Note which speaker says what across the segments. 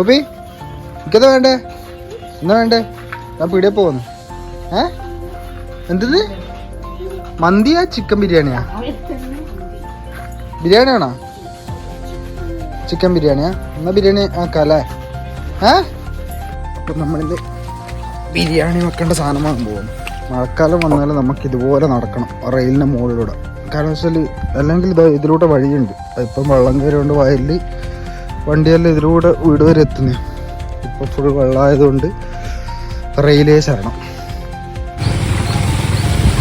Speaker 1: Puppy എനിക്കത് വേണ്ടേ? എന്നാ വേണ്ടേ? ഞാൻ പീടിയെ പോകുന്നു. എന്തത്? മന്തിയാ ചിക്കൻ ബിരിയാണിയാ? ബിരിയാണി ആണോ? ചിക്കൻ ബിരിയാണിയാ? എന്നാ ബിരിയാണി ആക്കാല്ലേ? അപ്പം നമ്മളിന്ന് ബിരിയാണി വെക്കേണ്ട സാധനം വാങ്ങാൻ പോകുന്നു. മഴക്കാലം വന്നാലും നമുക്ക് ഇതുപോലെ നടക്കണം റെയിലിൻ്റെ മുകളിലൂടെ. കാരണം വെച്ചാൽ അല്ലെങ്കിൽ ഇതിലൂടെ വഴിയുണ്ട്. ഇപ്പം വെള്ളം കയറിയോണ്ട് വയലിൽ വണ്ടിയെല്ലാം ഇതിലൂടെ വീട് വരെ എത്തുന്നത്. ഇപ്പോൾ ഫുൾ വെള്ളമായതുകൊണ്ട് റെയിലേ ശരണം.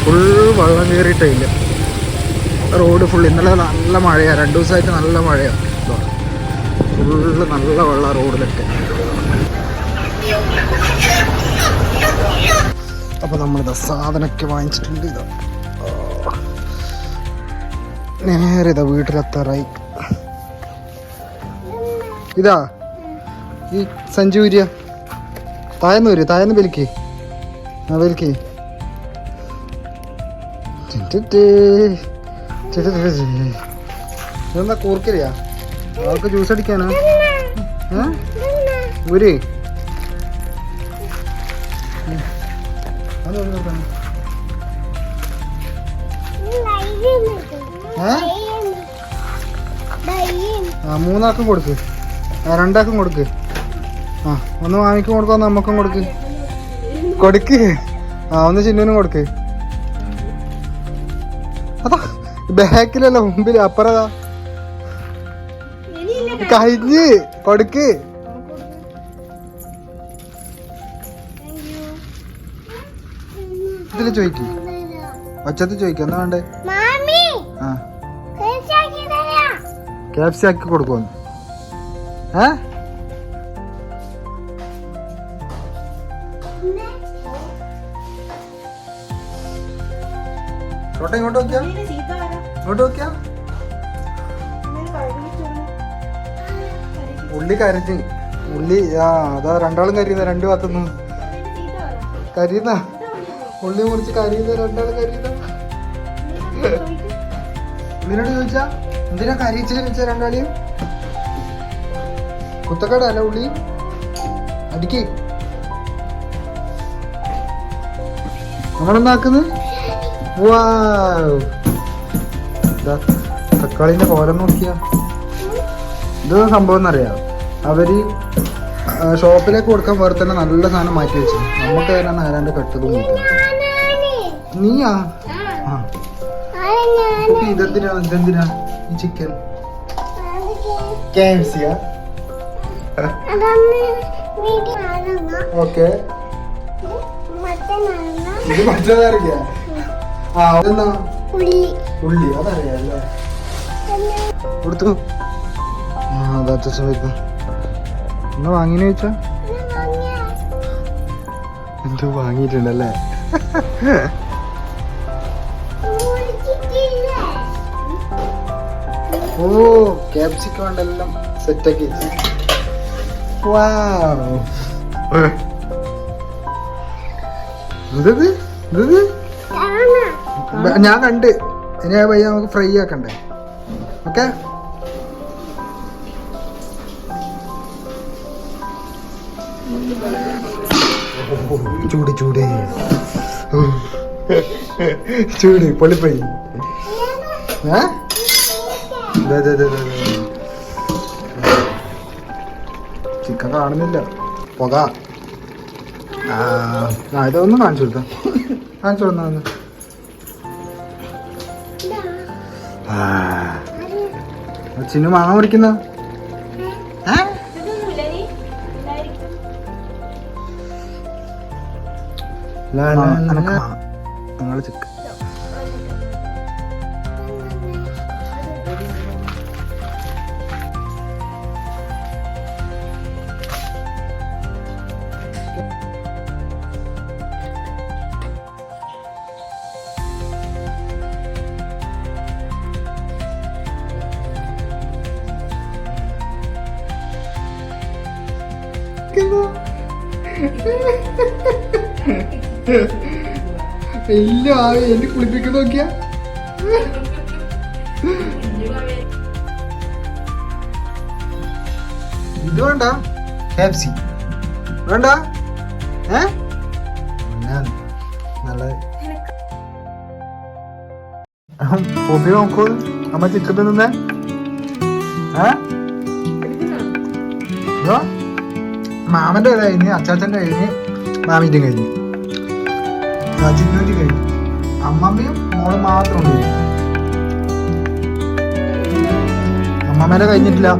Speaker 1: ഫുൾ വെള്ളം കയറിയിട്ടില്ല റോഡ് ഫുൾ. ഇന്നലെ നല്ല മഴയാണ്, 2 ദിവസമായിട്ട് നല്ല മഴയാണ്. ഫുള്ള് നല്ല വെള്ളം റോഡിലൊക്കെ. അപ്പോൾ നമ്മളിതാ സാധനമൊക്കെ വാങ്ങിച്ചിട്ടുണ്ട്. നേരെ ഇതാ വീട്ടിലെത്താറായി. ഇതാ ഈ സഞ്ചി ഊരിയ താഴന്ന് വരും, താഴന്ന് വലിക്ക്. വലിക്ക്. ഇതെന്താ കൂർക്കരിയാ? അവർക്ക് ജ്യൂസ് അടിക്കാനാ? ഊരി മൂന്നാൾക്കും കൊടുക്ക്, 2ആൾക്കും കൊടുക്ക്. ഒന്ന് മാമിക്കും കൊടുക്കുക, ഒന്ന് നമ്മക്കും കൊടുക്ക്. ഒന്ന് ചിന്നുവിനും കൊടുക്ക്. അതാ ബാക്കിലല്ല മുമ്പിൽ, അപ്പുറതാ കഴിഞ്ഞ് കൊടുക്ക്. ഇതില് ചോദിക്ക്, ഒച്ചത്ത് ചോദിക്ക. എന്താ വേണ്ടേ? KFC ആക്കി കൊടുക്കുമെന്ന്. ഇങ്ങോട്ട് നോക്കിയാ, ഇങ്ങോട്ട് നോക്കിയാ. ഉള്ളി കരഞ്ഞ്, ഉള്ളി അതാ 2ആളും കരിയുന്ന, 2 ഭാഗത്തുനിന്ന് കരിയുന്ന. ഉള്ളി മുറിച്ച് കരിയുന്ന, 2ആളും കരിയുന്ന. ഉള്ളിനോട് ചോദിച്ചാ എന്തിനാ കരയിച്ചെന്ന് വെച്ചാ 2ആളെയും കുത്തക്കട അല്ല ഉള്ളി അടിക്ക്. നമ്മളെന്താക്കുന്നത്? തക്കാളിന്റെ കോലം നോക്കിയാ. ഇത് സംഭവം എന്നറിയാം, അവര് ഷോപ്പിലേക്ക് കൊടുക്കാൻ വേറെ തന്നെ നല്ല സാധനം മാറ്റി വെച്ചു. നമുക്ക് തന്നെ ആരാണ്ട് കട്ടതും നീയാ. ഇതെന്തിനാ ഈ ചിക്കൻ? KFCയാ? ഓക്കെ. ഇത് മറ്റേതറിയാ? അതെന്നാ ഉള്ളി? അതറിയാല്ലേ? കൊടുത്തു. എന്നാ വാങ്ങിന് ചോദിച്ചാ എന്തോ വാങ്ങിയിട്ടുണ്ടല്ലേ? ഓ ക്യാപ്സിക്കം കൊണ്ടെല്ലാം സെറ്റാക്കി. ഞാൻ കണ്ട്. ഇനി പയ്യ നമുക്ക് ഫ്രൈ ആക്കണ്ടേ? ഓക്കെ. ചൂട് ചൂട് ചൂട് പൊളിപ്പോയി. ചിക്കൻ കാണുന്നില്ല, പുക. ഇതൊന്നും കാണിച്ചു കൊടുത്ത, കാണിച്ചു കൊടുന്ന. ചിന്നു മാങ്ങ മുറിക്കുന്ന ഞങ്ങള് ചിക്കൻ. ഇല്ല എന്നെ കുളിപ്പിക്കുന്ന നോക്കിയാ. ഇത് വേണ്ട, KFC വേണ്ട നല്ല പോപ്പി നോക്കൂ അമ്മ ചിക്കൻ തിന്നേ മാമന്റെ കഴിഞ്ഞ് അച്ചാച്ചന്റെ കഴിഞ്ഞ് മാമിന്റെ കഴിഞ്ഞ് ചിന്നൂറ്റി കഴിഞ്ഞു അമ്മമ്മയും മോളും മാത്രം ഉണ്ട് അമ്മമ്മേനെ കഴിഞ്ഞിട്ടില്ല